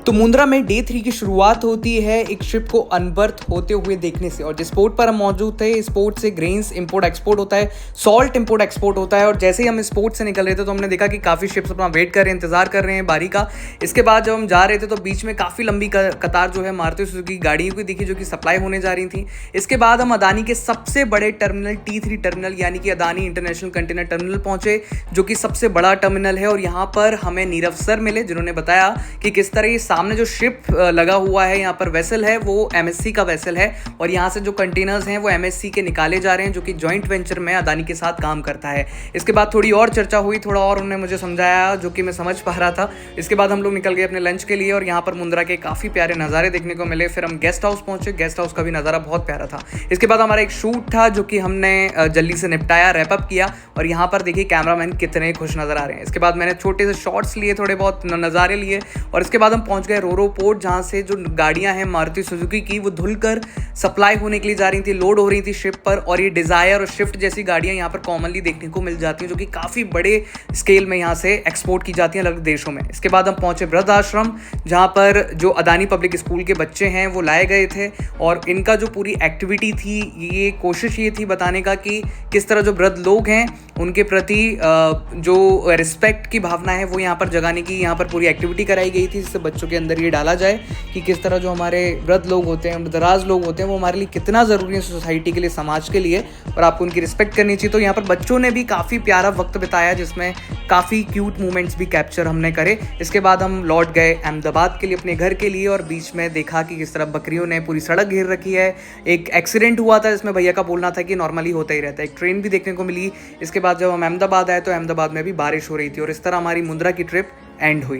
तो मुंद्रा में डे 3 की शुरुआत होती है एक शिप को अनबर्थ होते हुए देखने से। और जिस पोर्ट पर हम मौजूद थे, इस पोर्ट से ग्रेन्स इंपोर्ट एक्सपोर्ट होता है, सॉल्ट इंपोर्ट एक्सपोर्ट होता है। और जैसे ही हम इस पोर्ट से निकल रहे थे तो हमने देखा कि काफ़ी शिप्स अपना वेट कर रहे हैं, इंतजार कर रहे हैं बारी का। इसके बाद जब हम जा रहे थे तो बीच में काफ़ी लंबी कतार जो है मारुति सुजुकी गाड़ियों की दिखी जो कि सप्लाई होने जा रही थी। इसके बाद हम अदानी के सबसे बड़े टर्मिनल T3 टर्मिनल यानी कि अदानी इंटरनेशनल कंटेनर टर्मिनल पहुंचे, जो कि सबसे बड़ा टर्मिनल है। और यहाँ पर हमें नीरव सर मिले जिन्होंने बताया कि किस तरह ये सामने जो शिप लगा हुआ है, यहाँ पर वेसल है, वो MSC का वेसल है। और यहाँ से जो कंटेनर्स हैं वो MSC के निकाले जा रहे हैं, जो कि जॉइंट वेंचर में अदानी के साथ काम करता है। इसके बाद थोड़ी और चर्चा हुई, थोड़ा और उन्होंने मुझे समझाया जो कि मैं समझ पा रहा था। इसके बाद हम लोग निकल गए अपने लंच के लिए और यहाँ पर मुंद्रा के काफ़ी प्यारे नज़ारे देखने को मिले। फिर हम गेस्ट हाउस पहुँचे, गेस्ट हाउस का भी नज़ारा बहुत प्यारा था। इसके बाद हमारा एक शूट था जो कि हमने जल्दी से निपटाया, रैपअप किया। और यहाँ पर देखिए कैमरामैन कितने खुश नज़र आ रहे हैं। इसके बाद मैंने छोटे से शॉट्स लिए, थोड़े बहुत नज़ारे लिए। और इसके बाद हम पहुँच गए रोरो पोर्ट, जहाँ से जो गाड़ियां हैं मारुति सुजुकी की वो धुलकर सप्लाई होने के लिए जा रही थी, लोड हो रही थी शिप पर। और ये डिज़ायर और शिफ्ट जैसी गाड़ियां यहाँ पर कॉमनली देखने को मिल जाती हैं, जो कि काफ़ी बड़े स्केल में यहाँ से एक्सपोर्ट की जाती हैं अलग देशों में। इसके बाद हम पहुँचे वृद्ध आश्रम, जहाँ पर जो अदानी पब्लिक स्कूल के बच्चे हैं वो लाए गए थे। और इनका जो पूरी एक्टिविटी थी, ये कोशिश ये थी बताने का कि किस तरह जो वृद्ध लोग हैं उनके प्रति जो रिस्पेक्ट की भावना है वो यहाँ पर जगाने की यहाँ पर पूरी एक्टिविटी कराई गई थी, जिससे बच्चों के अंदर ये डाला जाए कि किस तरह जो हमारे वृद्ध लोग होते हैं, दराज लोग होते हैं, वो हमारे लिए कितना ज़रूरी है सोसाइटी के लिए, समाज के लिए, और आपको उनकी रिस्पेक्ट करनी चाहिए। तो यहाँ पर बच्चों ने भी काफ़ी प्यारा वक्त बिताया, जिसमें काफ़ी क्यूट मोमेंट्स भी कैप्चर हमने करे। इसके बाद हम लौट गए अहमदाबाद के लिए, अपने घर के लिए। और बीच में देखा कि किस तरह बकरियों ने पूरी सड़क घेर रखी है। एक एक्सीडेंट हुआ था जिसमें भैया का बोलना था कि नॉर्मली होता ही रहता है। एक ट्रेन भी देखने को मिली। इसके बाद जब हम अहमदाबाद आए तो अहमदाबाद में भी बारिश हो रही थी। और इस तरह हमारी मुंद्रा की ट्रिप एंड हुई।